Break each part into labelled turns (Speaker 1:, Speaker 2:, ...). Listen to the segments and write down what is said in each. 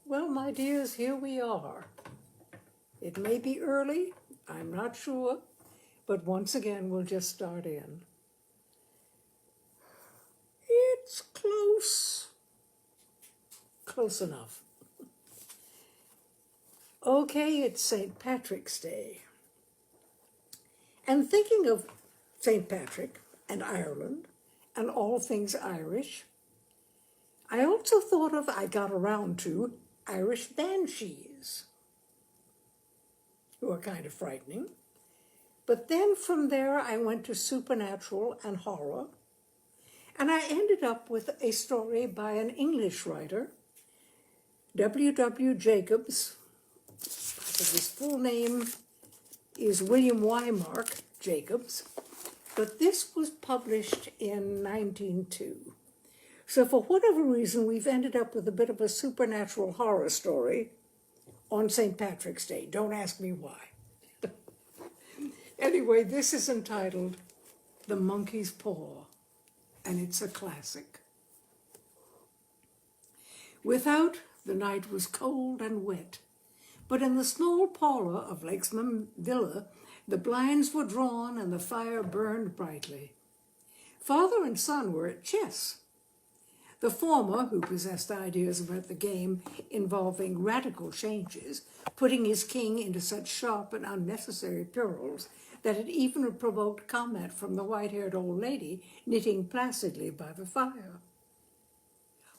Speaker 1: Well, my dears, here we are. It may be early, I'm not sure, but once again we'll just start in. It's close enough. Okay, it's St. Patrick's Day. And thinking of St. Patrick and Ireland and all things Irish, I also thought of, I got around to, Irish banshees, who are kind of frightening. But then from there I went to supernatural and horror, and I ended up with a story by an English writer, W. Jacobs. His full name is William Wymark Jacobs, but this was published in 1902. So for whatever reason, we've ended up with a bit of a supernatural horror story on St. Patrick's Day. Don't ask me why. Anyway, this is entitled The Monkey's Paw, and it's a classic. Without, the night was cold and wet, but in the small parlor of Lakesman Villa, the blinds were drawn and the fire burned brightly. Father and son were at chess. The former, who possessed ideas about the game involving radical changes, putting his king into such sharp and unnecessary perils that it even provoked comment from the white-haired old lady knitting placidly by the fire.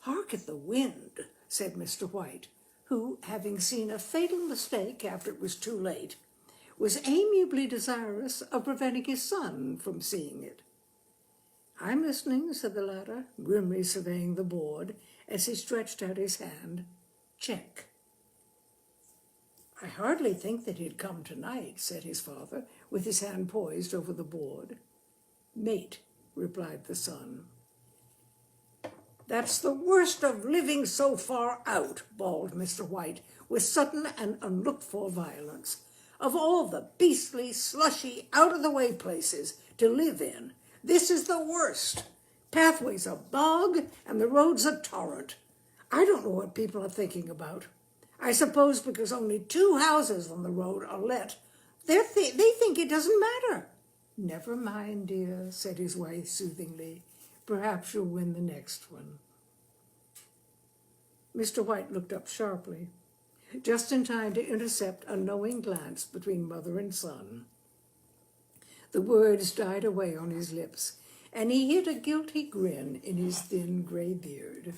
Speaker 1: "Hark at the wind," said Mr. White, who, having seen a fatal mistake after it was too late, was amiably desirous of preventing his son from seeing it. "I'm listening," said the latter, grimly surveying the board as he stretched out his hand. "Check." "I hardly think that he'd come tonight," said his father, with his hand poised over the board. "Mate," replied the son. "That's the worst of living so far out," bawled Mr. White, with sudden and unlooked-for violence. "Of all the beastly, slushy, out-of-the-way places to live in, this is the worst. Pathway's a bog, and the road's a torrent. I don't know what people are thinking about. I suppose because only 2 houses on the road are let, they think it doesn't matter." "Never mind, dear," said his wife soothingly. "Perhaps you'll win the next one." Mr. White looked up sharply, just in time to intercept a knowing glance between mother and son. The words died away on his lips, and he hid a guilty grin in his thin gray beard.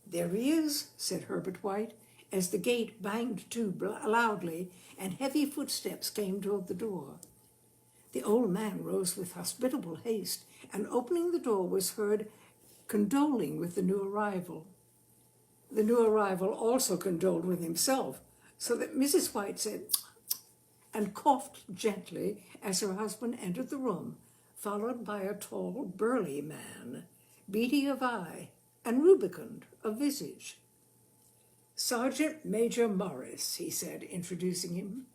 Speaker 1: "There he is," said Herbert White, as the gate banged to loudly and heavy footsteps came toward the door. The old man rose with hospitable haste, and opening the door was heard condoling with the new arrival. The new arrival also condoled with himself, so that Mrs. White said, and coughed gently as her husband entered the room, followed by a tall, burly man, beady of eye and rubicund of visage. "Sergeant Major Morris," he said, introducing him.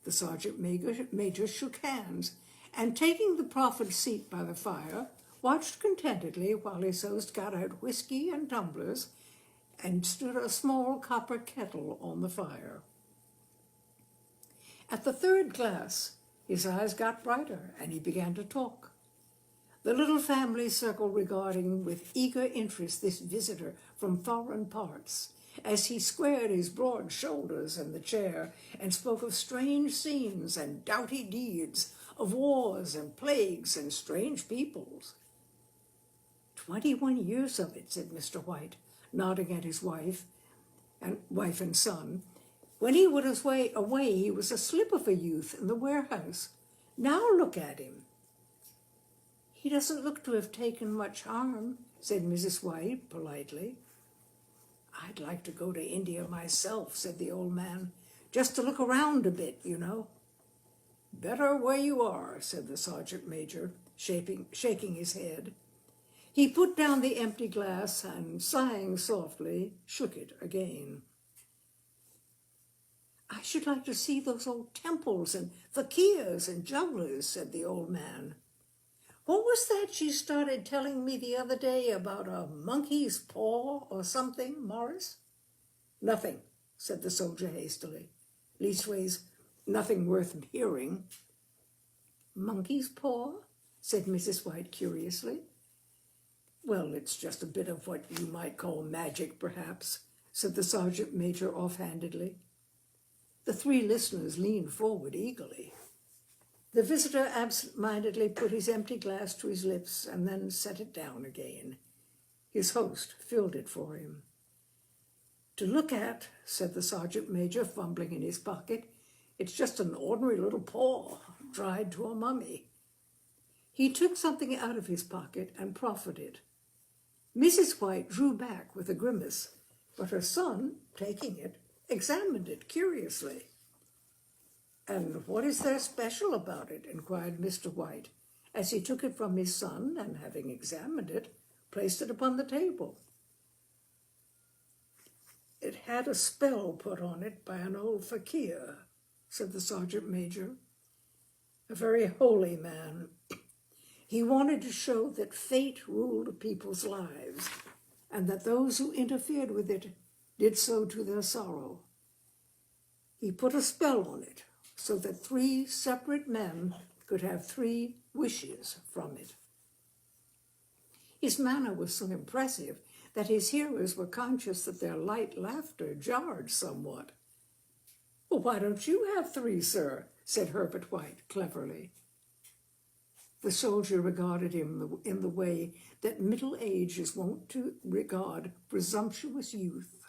Speaker 1: The sergeant major shook hands, and taking the proffered seat by the fire, watched contentedly while his host got out whiskey and tumblers and stood a small copper kettle on the fire. At the 3rd glass, his eyes got brighter, and he began to talk. The little family circled regarding with eager interest this visitor from foreign parts, as he squared his broad shoulders in the chair and spoke of strange scenes and doughty deeds, of wars and plagues and strange peoples. 21 years of it," said Mr. White, nodding at his wife and son. "When he was away, he was a slip of a youth in the warehouse. Now look at him." "He doesn't look to have taken much harm," said Mrs. White politely. "I'd like to go to India myself," said the old man, "just to look around a bit, you know." "Better where you are," said the sergeant major, shaking his head. He put down the empty glass and, sighing softly, shook it again. "I should like to see those old temples and fakirs and jugglers," said the old man. What was that you started telling me the other day about a monkey's paw or something, Morris? Nothing, said the soldier hastily. Leastways, nothing worth hearing. Monkey's paw? Said Mrs. White curiously. Well, it's just a bit of what you might call magic, perhaps, said the sergeant major offhandedly. The three listeners leaned forward eagerly. The visitor absent-mindedly put his empty glass to his lips and then set it down again. His host filled it for him. To look at, said the sergeant major, fumbling in his pocket, it's just an ordinary little paw, dried to a mummy. He took something out of his pocket and proffered it. Mrs. White drew back with a grimace, but her son, taking it, examined it curiously. And what is there special about it? Inquired Mr. White, as he took it from his son and, having examined it, placed it upon the table. It had a spell put on it by an old fakir, said the sergeant major, a very holy man. He wanted to show that fate ruled people's lives, and that those who interfered with it did so to their sorrow. He put a spell on it, so that 3 separate men could have 3 wishes from it. His manner was so impressive that his hearers were conscious that their light laughter jarred somewhat. Well, why don't you have 3, sir? Said Herbert White cleverly. The soldier regarded him in the way that middle age is wont to regard presumptuous youth.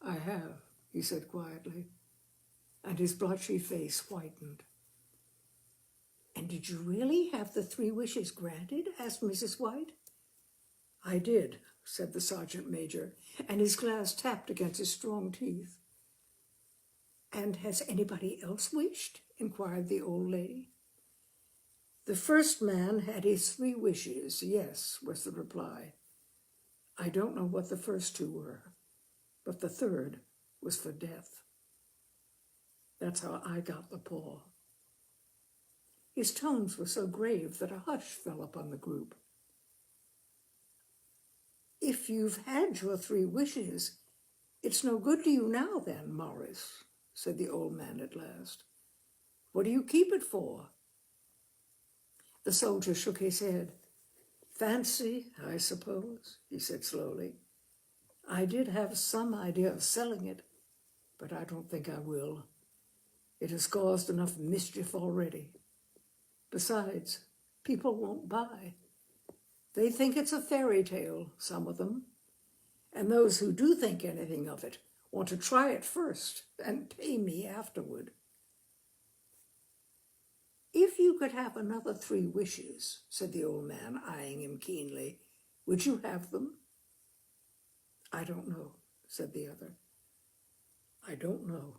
Speaker 1: I have, he said quietly, and his blotchy face whitened. And did you really have the 3 wishes granted? Asked Mrs. White. I did, said the sergeant major, and his glass tapped against his strong teeth. And has anybody else wished? Inquired the old lady. The first man had his 3 wishes, yes, was the reply. I don't know what the first 2 were, but the third was for death. That's how I got the paw. His tones were so grave that a hush fell upon the group. If you've had your 3 wishes, it's no good to you now then, Morris, said the old man at last. What do you keep it for? The soldier shook his head. Fancy, I suppose, he said slowly. I did have some idea of selling it, but I don't think I will. It has caused enough mischief already. Besides, people won't buy. They think it's a fairy tale, some of them. And those who do think anything of it want to try it first and pay me afterward. If you could have another 3 wishes, said the old man, eyeing him keenly, would you have them? I don't know, said the other. I don't know.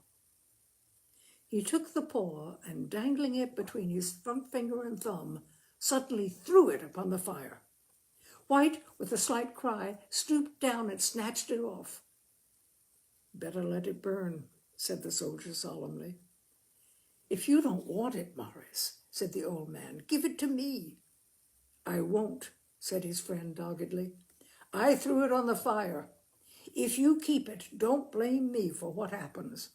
Speaker 1: He took the paw and, dangling it between his front finger and thumb, suddenly threw it upon the fire. White, with a slight cry, stooped down and snatched it off. Better let it burn, said the soldier solemnly. If you don't want it, Morris, said the old man, give it to me. I won't, said his friend doggedly. I threw it on the fire. If you keep it, don't blame me for what happens.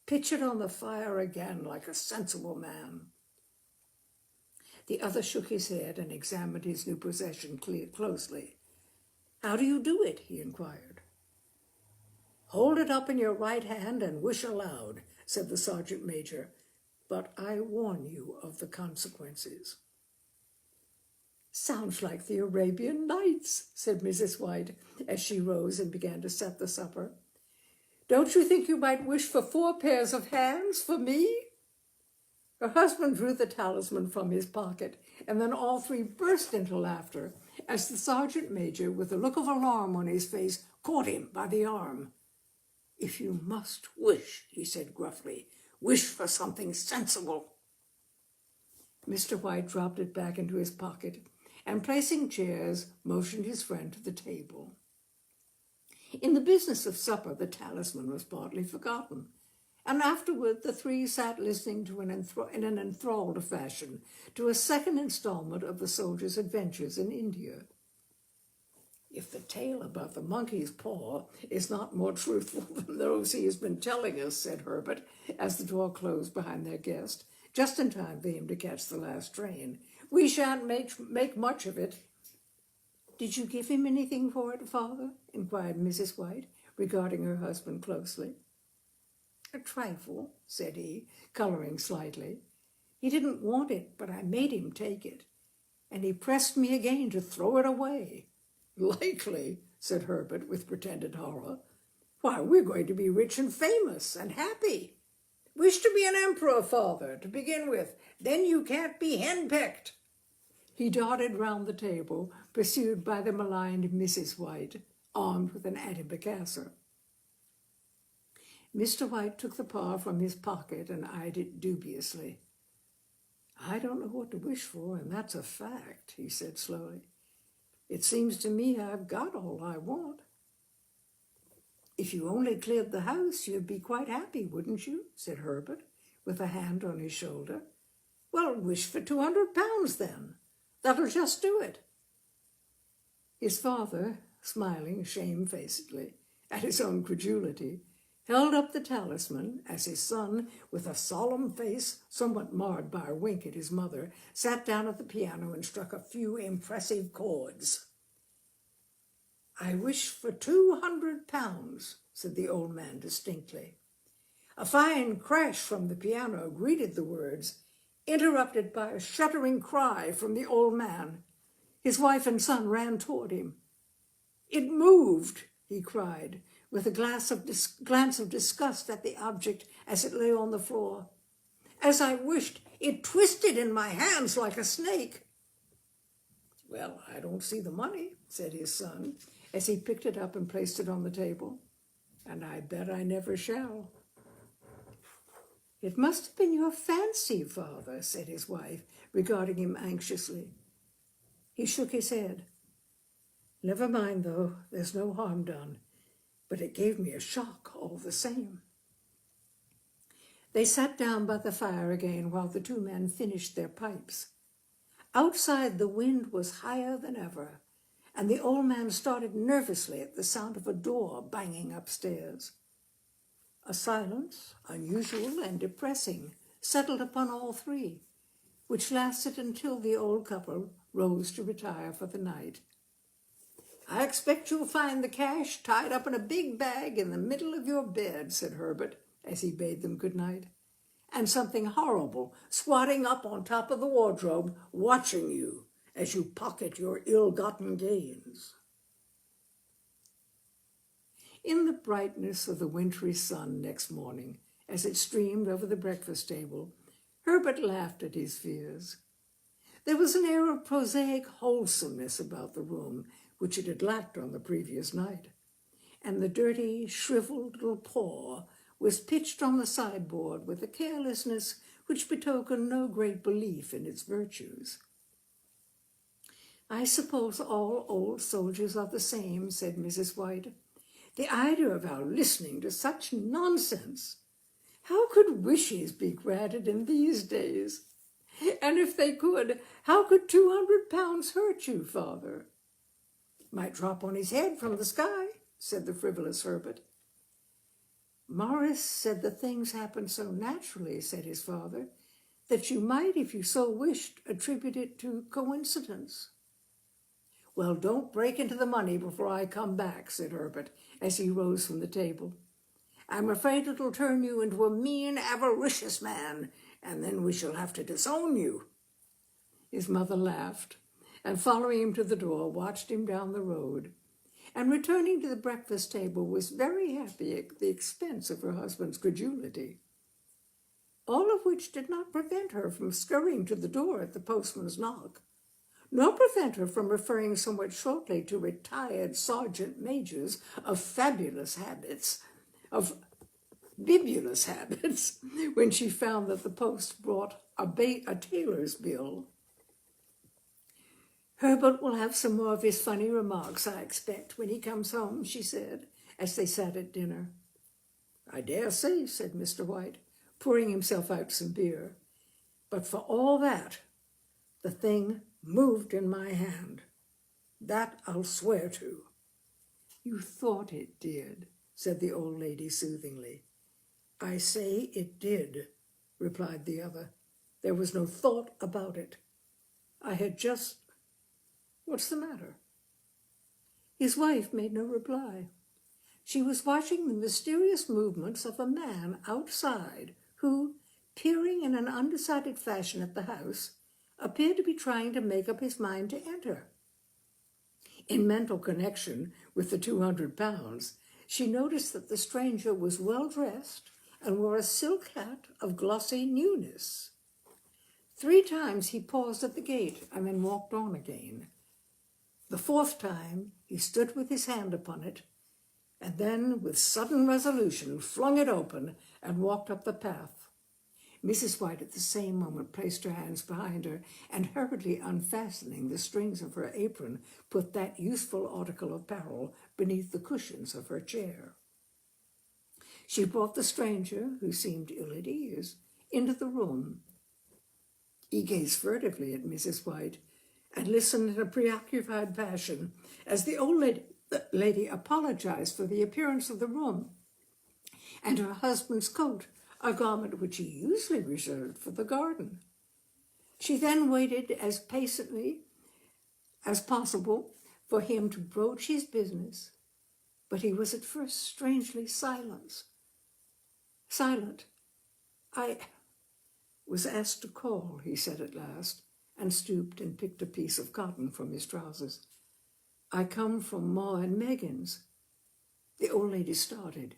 Speaker 1: Pitch it on the fire again like a sensible man. The other shook his head and examined his new possession closely. How do you do it? He inquired. Hold it up in your right hand and wish aloud, said the sergeant major, but I warn you of the consequences. Sounds like the Arabian Nights, said Mrs. White, as she rose and began to set the supper. Don't you think you might wish for 4 pairs of hands for me? Her husband drew the talisman from his pocket, and then all 3 burst into laughter as the sergeant major, with a look of alarm on his face, caught him by the arm. If you must wish, he said gruffly, wish for something sensible. Mr. White dropped it back into his pocket and, placing chairs, motioned his friend to the table. In the business of supper, the talisman was partly forgotten, and afterward the three sat listening to in an enthralled fashion to a second installment of the soldier's adventures in India. If the tale about the monkey's paw is not more truthful than those he has been telling us, said Herbert, as the door closed behind their guest, just in time for him to catch the last train, we shan't make much of it. Did you give him anything for it, father? Inquired Mrs. White, regarding her husband closely. A trifle, said he, colouring slightly. He didn't want it, but I made him take it, and he pressed me again to throw it away. Likely, said Herbert with pretended horror. Why, we're going to be rich and famous and happy. Wish to be an emperor, father, to begin with. Then you can't be henpecked. He darted round the table, pursued by the maligned Mrs. White, armed with an antimacassar. Mr. White took the paw from his pocket and eyed it dubiously. I don't know what to wish for, and that's a fact, he said slowly. It seems to me I've got all I want. If you only cleared the house, you'd be quite happy, wouldn't you? Said Herbert, with a hand on his shoulder. Well, wish for £200 then. That'll just do it. His father, smiling shamefacedly at his own credulity, held up the talisman as his son, with a solemn face somewhat marred by a wink at his mother, sat down at the piano and struck a few impressive chords. I wish for £200, said the old man distinctly. A fine crash from the piano greeted the words, interrupted by a shuddering cry from the old man. His wife and son ran toward him. It moved, he cried, with a glance of disgust at the object as it lay on the floor. As I wished, it twisted in my hands like a snake. Well, I don't see the money, said his son, as he picked it up and placed it on the table. And I bet I never shall. It must have been your fancy, father, said his wife, regarding him anxiously. He shook his head. Never mind, though, there's no harm done. But it gave me a shock all the same. They sat down by the fire again while the two men finished their pipes. Outside the wind was higher than ever, and the old man started nervously at the sound of a door banging upstairs. A silence, unusual and depressing, settled upon all three, which lasted until the old couple rose to retire for the night. I expect you'll find the cash tied up in a big bag in the middle of your bed, said Herbert, as he bade them good night, and something horrible squatting up on top of the wardrobe, watching you as you pocket your ill-gotten gains. In the brightness of the wintry sun next morning, as it streamed over the breakfast table, Herbert laughed at his fears. There was an air of prosaic wholesomeness about the room, which it had lacked on the previous night, and the dirty, shriveled little paw was pitched on the sideboard with a carelessness which betokened no great belief in its virtues. I suppose all old soldiers are the same, said Mrs. White. The idea of our listening to such nonsense! How could wishes be granted in these days? And if they could, how could £200 hurt you, father? Might drop on his head from the sky, said the frivolous Herbert. Morris said the things happened so naturally, said his father, that you might, if you so wished, attribute it to coincidence. Well, don't break into the money before I come back, said Herbert, as he rose from the table. I'm afraid it'll turn you into a mean, avaricious man, and then we shall have to disown you. His mother laughed, and following him to the door, watched him down the road, and returning to the breakfast table was very happy at the expense of her husband's credulity. All of which did not prevent her from scurrying to the door at the postman's knock, nor prevent her from referring somewhat shortly to retired sergeant majors of bibulous habits, when she found that the post brought a tailor's bill. Herbert will have some more of his funny remarks, I expect, when he comes home, she said, as they sat at dinner. I dare say, said Mr. White, pouring himself out some beer. But for all that, the thing moved in my hand. That I'll swear to. You thought it did, said the old lady soothingly. I say it did, replied the other. There was no thought about it. I had just... What's the matter? His wife made no reply. She was watching the mysterious movements of a man outside who, peering in an undecided fashion at the house, appeared to be trying to make up his mind to enter. In mental connection with the 200 pounds, she noticed that the stranger was well dressed and wore a silk hat of glossy newness. 3 times he paused at the gate and then walked on again. The 4th time he stood with his hand upon it, and then with sudden resolution flung it open and walked up the path. Mrs. White at the same moment placed her hands behind her and, hurriedly unfastening the strings of her apron, put that useful article of apparel beneath the cushions of her chair. She brought the stranger, who seemed ill at ease, into the room. He gazed furtively at Mrs. White and listened in a preoccupied fashion as the old lady apologized for the appearance of the room and her husband's coat, a garment which he usually reserved for the garden. She then waited as patiently as possible for him to broach his business, but he was at first strangely silent. I was asked to call, he said at last, and stooped and picked a piece of cotton from his trousers. I come from Ma and Megan's. The old lady started.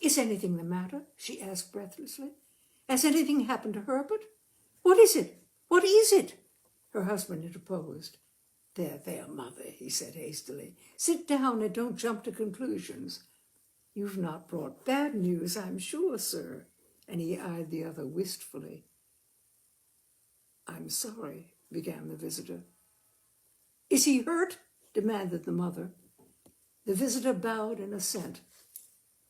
Speaker 1: Is anything the matter? She asked breathlessly. Has anything happened to Herbert? What is it? What is it? Her husband interposed. There, mother, he said hastily. Sit down and don't jump to conclusions. You've not brought bad news, I'm sure, sir. And he eyed the other wistfully. I'm sorry, began the visitor. Is he hurt? Demanded the mother. The visitor bowed in assent.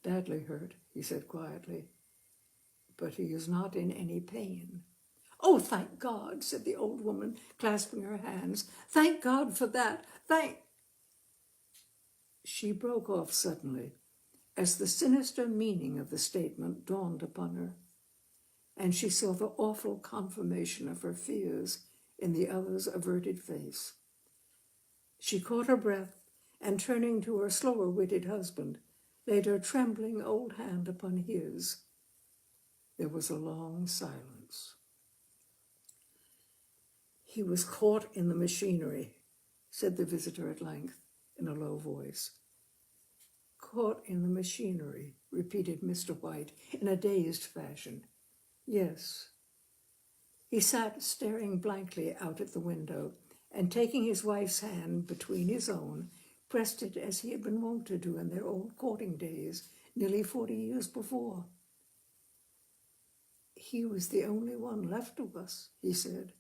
Speaker 1: Badly hurt, he said quietly, but he is not in any pain. Oh, thank God, said the old woman, clasping her hands. Thank God for that. She broke off suddenly as the sinister meaning of the statement dawned upon her, and she saw the awful confirmation of her fears in the other's averted face. She caught her breath and, turning to her slower-witted husband, laid her trembling old hand upon his. There was a long silence. He was caught in the machinery, said the visitor at length in a low voice. Caught in the machinery, repeated Mr. White in a dazed fashion. Yes. He sat staring blankly out at the window, and taking his wife's hand between his own, pressed it as he had been wont to do in their old courting days, nearly 40 years before. He was the only one left of us, he said,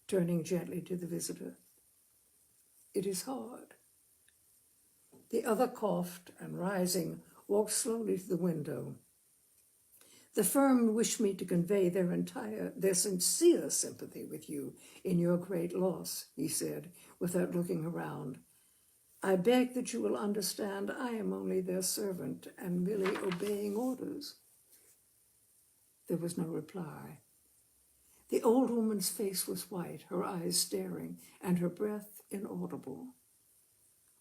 Speaker 1: turning gently to the visitor. It is hard. The other coughed and, rising, walked slowly to the window. The firm wished me to convey their sincere sympathy with you in your great loss, he said, without looking around. I beg that you will understand I am only their servant and merely obeying orders. There was no reply. The old woman's face was white, her eyes staring, and her breath inaudible.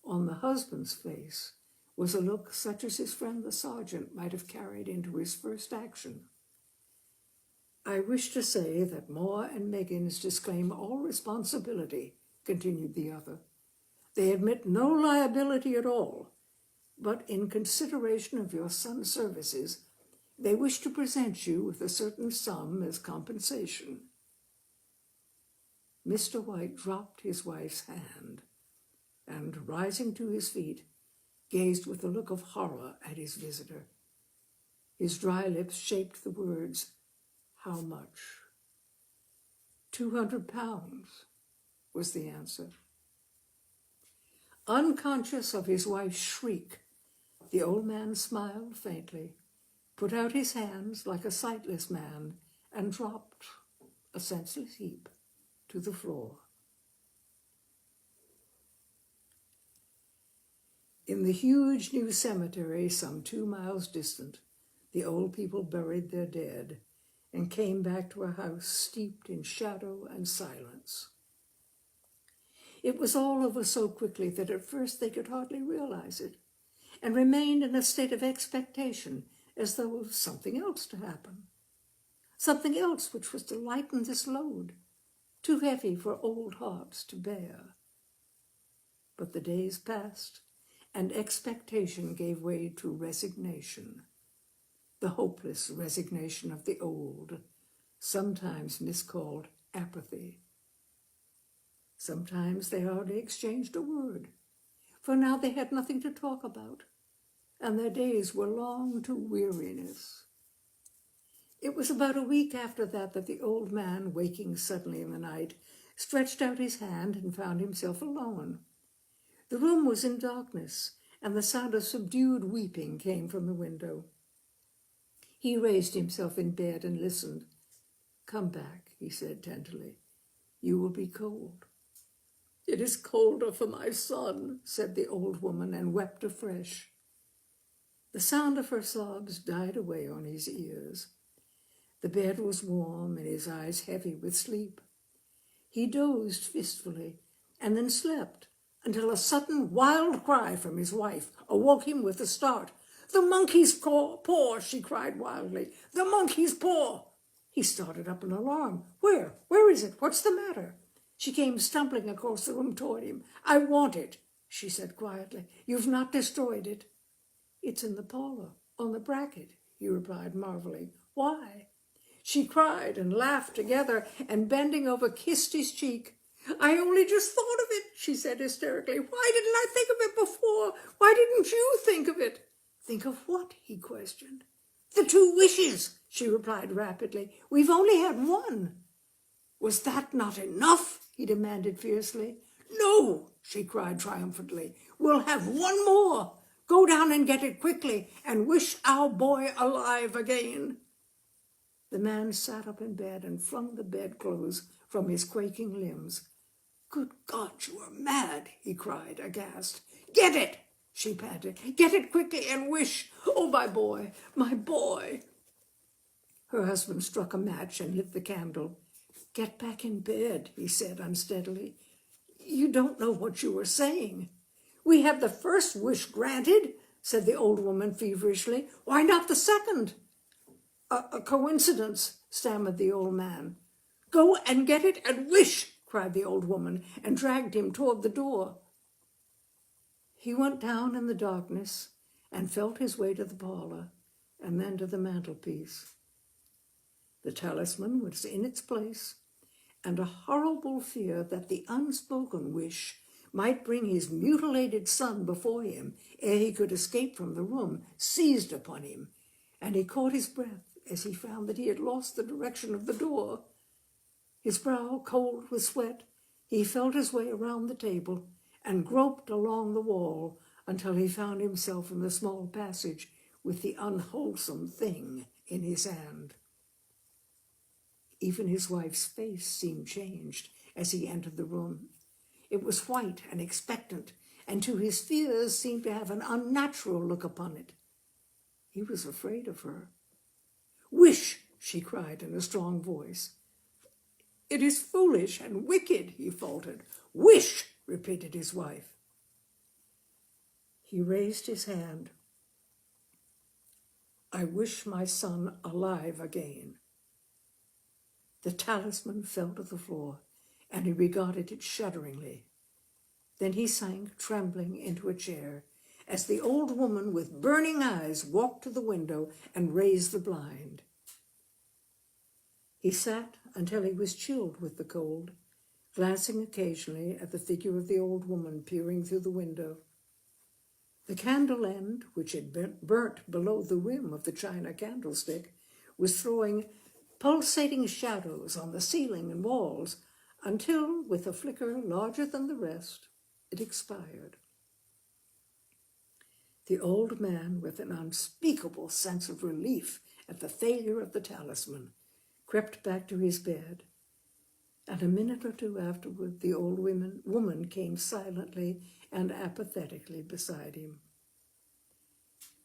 Speaker 1: On the husband's face was a look such as his friend the sergeant might have carried into his first action. I wish to say that Ma and Meggins disclaim all responsibility, continued the other. They admit no liability at all, but in consideration of your son's services, they wish to present you with a certain sum as compensation. Mr. White dropped his wife's hand and, rising to his feet, gazed with a look of horror at his visitor. His dry lips shaped the words, how much? 200 pounds, was the answer. Unconscious of his wife's shriek, the old man smiled faintly put out his hands like a sightless man, and dropped, a senseless heap, to the floor. In the huge new cemetery some 2 miles distant, the old people buried their dead and came back to a house steeped in shadow and silence. It was all over so quickly that at first they could hardly realize it, and remained in a state of expectation as though of something else to happen. Something else which was to lighten this load, too heavy for old hearts to bear. But the days passed, and expectation gave way to resignation, the hopeless resignation of the old, sometimes miscalled apathy. Sometimes they hardly exchanged a word, for now they had nothing to talk about, and their days were long to weariness. It was about a week after that the old man, waking suddenly in the night, stretched out his hand and found himself alone. The room was in darkness, and the sound of subdued weeping came from the window. He raised himself in bed and listened. "Come back," he said tenderly. "You will be cold." "It is colder for my son," said the old woman, and wept afresh. The sound of her sobs died away on his ears. The bed was warm and his eyes heavy with sleep. He dozed fitfully and then slept until a sudden wild cry from his wife awoke him with a start. "The monkey's paw!" she cried wildly. "The monkey's paw!" He started up in alarm. Where? Where is it? What's the matter?" She came stumbling across the room toward him. "I want it," she said quietly. "You've not destroyed it." "It's in the parlor, on the bracket," he replied, marveling. "Why?" She cried and laughed together, and bending over, kissed his cheek. "I only just thought of it," she said hysterically. "Why didn't I think of it before? Why didn't you think of it?" "Think of what?" he questioned. "The 2 wishes," she replied rapidly. "We've only had one." "Was that not enough?" he demanded fiercely. "No," she cried triumphantly. "We'll have one more. Go down and get it quickly and wish our boy alive again." The man sat up in bed and flung the bedclothes from his quaking limbs. "Good God, you are mad," he cried, aghast. "Get it," she panted. "Get it quickly and wish. Oh, my boy, my boy." Her husband struck a match and lit the candle. "Get back in bed," he said unsteadily. "You don't know what you are saying." "We have the first wish granted," said the old woman feverishly. "Why not the second?" A coincidence," stammered the old man. "Go and get it and wish," cried the old woman, and dragged him toward the door. He went down in the darkness and felt his way to the parlor and then to the mantelpiece. The talisman was in its place, and a horrible fear that the unspoken wish might bring his mutilated son before him ere he could escape from the room seized upon him, and he caught his breath as he found that he had lost the direction of the door. His brow cold with sweat, he felt his way around the table and groped along the wall until he found himself in the small passage with the unwholesome thing in his hand. Even his wife's face seemed changed as he entered the room. It was white and expectant, and to his fears seemed to have an unnatural look upon it. He was afraid of her. "Wish," she cried in a strong voice. "It is foolish and wicked," he faltered. "Wish," repeated his wife. He raised his hand. "I wish my son alive again." The talisman fell to the floor, and he regarded it shudderingly. Then he sank, trembling, into a chair, as the old woman with burning eyes walked to the window and raised the blind. He sat until he was chilled with the cold, glancing occasionally at the figure of the old woman peering through the window. The candle end, which had burnt below the rim of the china candlestick, was throwing pulsating shadows on the ceiling and walls until, with a flicker larger than the rest, it expired. The old man, with an unspeakable sense of relief at the failure of the talisman, crept back to his bed, and a minute or two afterward the old woman came silently and apathetically beside him.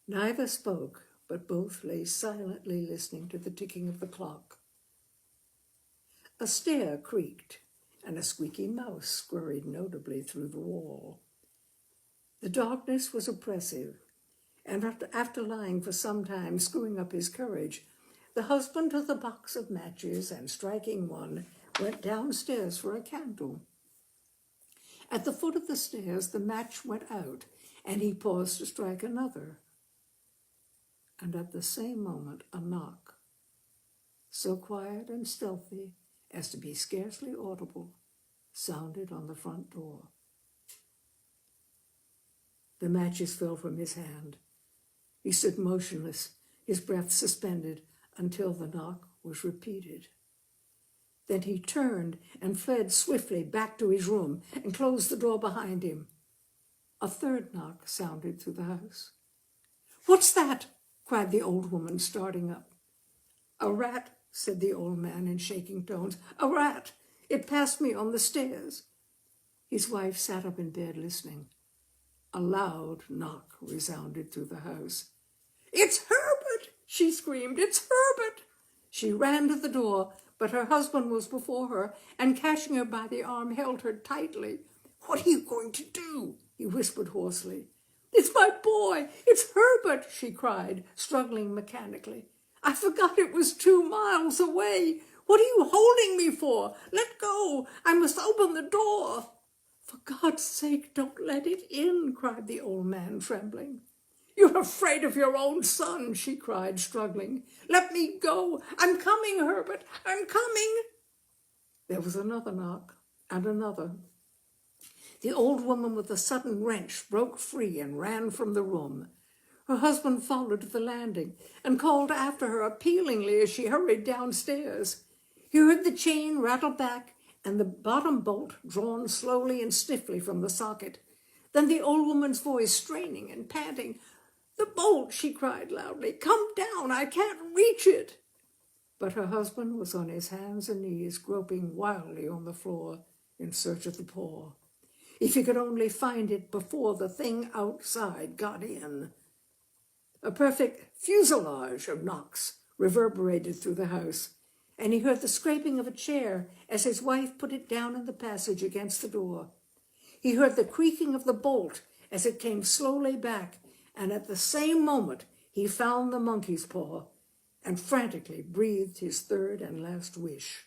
Speaker 1: Neither spoke, but both lay silently listening to the ticking of the clock. A stair creaked, and a squeaky mouse scurried notably through the wall. The darkness was oppressive, and after lying for some time, screwing up his courage, the husband took a box of matches and, striking one, went downstairs for a candle. At the foot of the stairs, the match went out, and he paused to strike another. And at the same moment, a knock, so quiet and stealthy as to be scarcely audible, sounded on the front door. The matches fell from his hand. He stood motionless, his breath suspended, until the knock was repeated. Then he turned and fled swiftly back to his room and closed the door behind him. A third knock sounded through the house. "What's that?" cried the old woman, starting up. "A rat," said the old man in shaking tones. "A rat! It passed me on the stairs." His wife sat up in bed listening. A loud knock resounded through the house. "It's Herbert!" she screamed. "It's Herbert!" She ran to the door, but her husband was before her, and catching her by the arm, held her tightly. "What are you going to do?" he whispered hoarsely. "It's my boy! It's Herbert!" she cried, struggling mechanically. "I forgot it was 2 miles away. What are you holding me for? Let go! I must open the door." "For God's sake, don't let it in," cried the old man, trembling. "You're afraid of your own son," she cried, struggling. "Let me go. I'm coming, Herbert. I'm coming." There was another knock, and another. The old woman, with a sudden wrench, broke free and ran from the room. Her husband followed to the landing and called after her appealingly as she hurried downstairs. He heard the chain rattle back and the bottom bolt drawn slowly and stiffly from the socket. Then the old woman's voice, straining and panting. "The bolt," she cried loudly. "Come down, I can't reach it." But her husband was on his hands and knees, groping wildly on the floor in search of the paw. If he could only find it before the thing outside got in. A perfect fuselage of knocks reverberated through the house, and he heard the scraping of a chair as his wife put it down in the passage against the door. He heard the creaking of the bolt as it came slowly back, and at the same moment he found the monkey's paw and frantically breathed his third and last wish.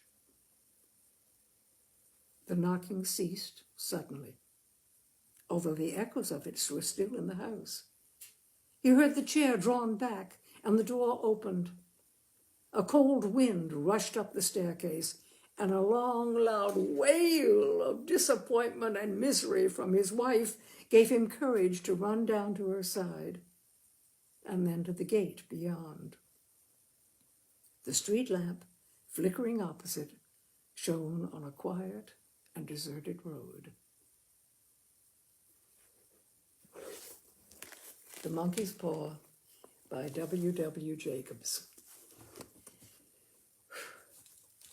Speaker 1: The knocking ceased suddenly, although the echoes of it were still in the house. He heard the chair drawn back and the door opened. A cold wind rushed up the staircase, and a long, loud wail of disappointment and misery from his wife gave him courage to run down to her side, and then to the gate beyond. The street lamp, flickering opposite, shone on a quiet and deserted road. The Monkey's Paw by W. Jacobs.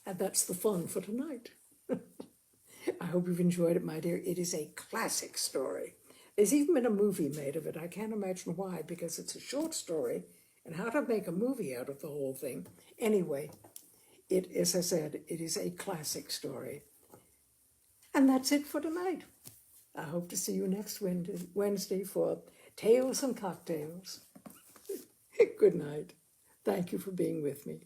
Speaker 1: And that's the fun for tonight. I hope you've enjoyed it, my dear. It is a classic story. There's even been a movie made of it. I can't imagine why, because it's a short story, and how to make a movie out of the whole thing. Anyway, as I said, it is a classic story. And that's it for tonight. I hope to see you next Wednesday for Tales and Cocktails. Good night. Thank you for being with me.